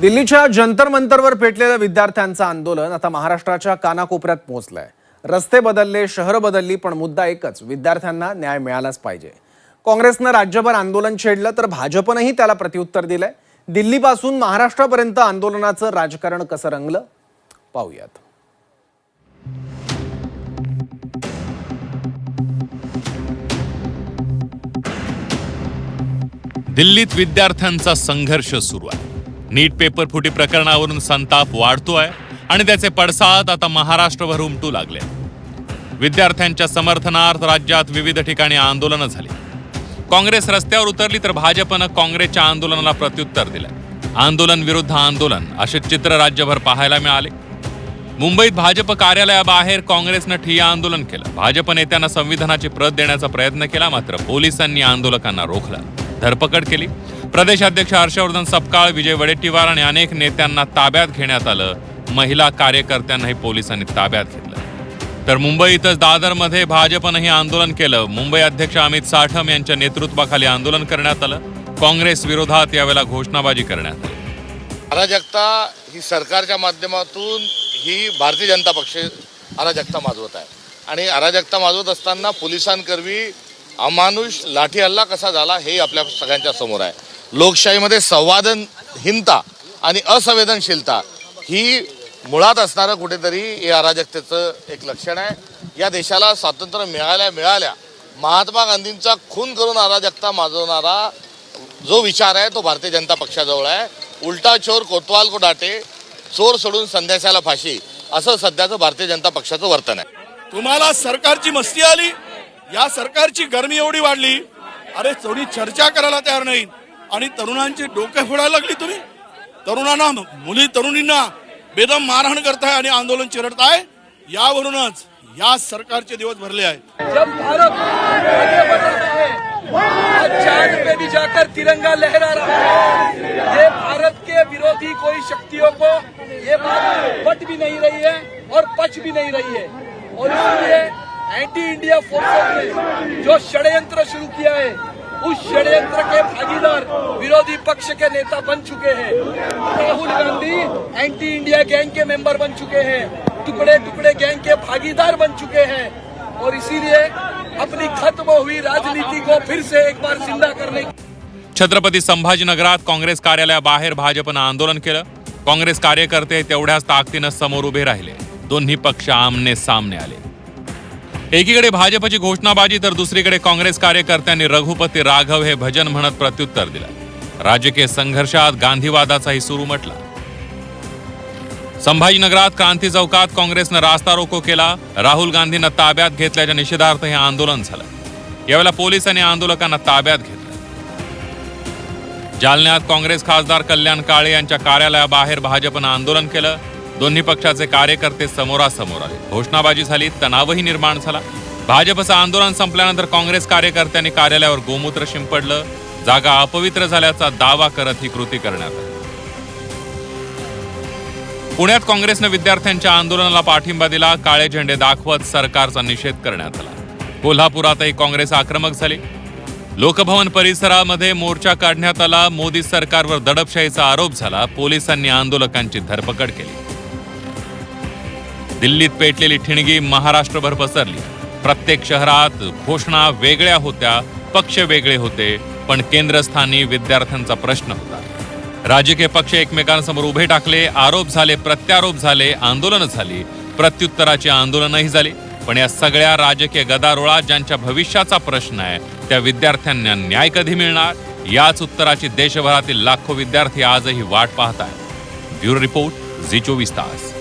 दिल्लीच्या जंतर मंतरवर पेटलेलं विद्यार्थ्यांचं आंदोलन आता महाराष्ट्राच्या कानाकोपऱ्यात पोहोचलंय। रस्ते बदलले, शहर बदलली, पण मुद्दा एकच, विद्यार्थ्यांना न्याय मिळालाच पाहिजे। काँग्रेसनं राज्यभर आंदोलन छेडलं तर भाजपनंही त्याला प्रत्युत्तर दिलंय। दिल्लीपासून महाराष्ट्रापर्यंत आंदोलनाचं राजकारण कसं रंगलं पाहूयात। दिल्लीत विद्यार्थ्यांचा संघर्ष सुरू आहे। नीट पेपर फुटी प्रकरणावरून संताप वाढतोय आणि त्याचे पडसाद आता महाराष्ट्रभर उमटू लागले। विद्यार्थ्यांच्या समर्थनार्थ राज्यात विविध ठिकाणी आंदोलनं झाली। काँग्रेस रस्त्यावर उतरली तर भाजपनं काँग्रेसच्या आंदोलनाला प्रत्युत्तर दिलं। आंदोलन विरुद्ध आंदोलन असे चित्र राज्यभर पाहायला मिळाले। मुंबईत भाजप कार्यालयाबाहेर काँग्रेसनं ठिय्या आंदोलन केलं। भाजप नेत्यांना संविधानाची प्रत देण्याचा प्रयत्न केला, मात्र पोलिसांनी आंदोलकांना रोखलं, धरपकड केली। प्रदेशाध्यक्ष हर्षवर्धन सपकाळ, विजय वडेट्टीवार आणि अनेक नेत्यांना ताब्यात घेण्यात आलं। महिला कार्यकर्त्यांनाही पोलिसांनी ताब्यात घेतलं। तर मुंबईतच दादरमध्ये भाजपनंही आंदोलन केलं। मुंबई अध्यक्ष अमित साठम यांच्या नेतृत्वाखाली आंदोलन करण्यात आलं। काँग्रेस विरोधात यावेळेला घोषणाबाजी करण्यात आली। अराजकता ही सरकारच्या माध्यमातून ही भारतीय जनता पक्ष अराजकता माजवत आहे आणि अराजकता माजवत असताना पोलिसांकरवी अमानुष लाठी हल्ला कसा झाला हे आपल्या सगळ्यांच्या समोर आहे। लोकशाहीमध्ये संवादहीनता आणि असंवेदनशीलता ही मुळात असणारं कुठेतरी हे अराजकतेचं एक लक्षण आहे। या देशाला स्वातंत्र्य मिळाल्या महात्मा गांधींचा खून करून अराजकता माजवणारा जो विचार आहे तो भारतीय जनता पक्षाजवळ आहे। उलटा चोर कोतवाल को डाटे, चोर सोडून संन्याशाला फाशी, असं सध्याचं भारतीय जनता पक्षाचं वर्तन आहे। तुम्हाला सरकारची मस्ती आली, या सरकारची गरमी एवढी वाढली, अरे कोणी चर्चा करायला तयार नाही आणि तरुणांची डोके फोडायला लागली। तुम्ही तरुणांना, तरुणींना बेदम मारहाण करताय आणि आंदोलन चिरडताय। यावरूनच या सरकारचे दिवस भरले आहे। जब भारत आगे बढ़ रहा है, आज चांद पे भी जाकर तिरंगा लहरा रहा है। ये भारत के विरोधी कोई शक्तियों को ये बात पट भी नहीं रही है और पच भी नहीं रही है, और इसलिए एंटी इंडिया फोर्सेस ने जो षड्यंत्र शुरू किया है उस षड्यंत्र के भागीदार विरोधी पक्ष के नेता बन चुके हैं। Rahul Gandhi anti India gang के मेंबर बन चुके हैं, टुकड़े टुकड़े गैंग के भागीदार बन चुके हैं, और इसीलिए अपनी खत्म हुई राजनीति को फिर से एक बार जिंदा करने। छत्रपती संभाजीनगरात काँग्रेस कार्यालयाबाहेर भाजपनं आंदोलन केलं। काँग्रेस कार्यकर्ते तेवढ्याच ताकदीनं समोर उभे राहिले। दोन्ही पक्ष आमने सामने आले। एकीकडे भाजपची घोषणाबाजी तर दुसरीकडे काँग्रेस कार्यकर्त्यांनी रघुपती राघव हे भजन म्हणत प्रत्युत्तर दिलं। राजकीय संघर्षात गांधीवादाचाही सूर उमटला। संभाजीनगरात क्रांती चौकात काँग्रेसनं रास्ता रोको केला। राहुल गांधींना ताब्यात घेतल्याच्या निषेधार्थ हे आंदोलन झालं। यावेळेला पोलिसांनी आंदोलकांना ताब्यात घेतलं। जालन्यात काँग्रेस खासदार कल्याण काळे यांच्या कार्यालयाबाहेर भाजपनं आंदोलन केलं। दोन्ही पक्षाचे कार्यकर्ते समोरासमोर आले। घोषणाबाजी झाली, तणावही निर्माण झाला। भाजपचं आंदोलन संपल्यानंतर काँग्रेस कार्यकर्त्यांनी कार्यालयावर गोमूत्र शिंपडलं। जागा अपवित्र झाल्याचा दावा करत ही कृती करण्यात आली। पुण्यात काँग्रेसनं विद्यार्थ्यांच्या आंदोलनाला पाठिंबा दिला। काळे झेंडे दाखवत सरकारचा निषेध करण्यात आला। कोल्हापुरातही काँग्रेस आक्रमक झाली। लोकभवन परिसरामध्ये मोर्चा काढण्यात आला। मोदी सरकारवर दडपशाहीचा आरोप झाला। पोलिसांनी आंदोलकांची धरपकड केली। दिल्लीत पेटलेली ठिणगी महाराष्ट्रभर पसरली। प्रत्येक शहरात घोषणा वेगळ्या होत्या, पक्ष वेगळे होते, पण केंद्रस्थानी विद्यार्थ्यांचा प्रश्न होता। राजकीय पक्ष एकमेकांसमोर उभे टाकले, आरोप झाले, प्रत्यारोप झाले, आंदोलनं झाली, प्रत्युत्तराची आंदोलनही झाली। पण या सगळ्या राजकीय गदारोळात ज्यांच्या भविष्याचा प्रश्न आहे त्या विद्यार्थ्यांना न्याय कधी मिळणार, याच उत्तराची देशभरातील लाखो विद्यार्थी आजही वाट पाहत आहेत। ब्युरो रिपोर्ट, झी 24 तास।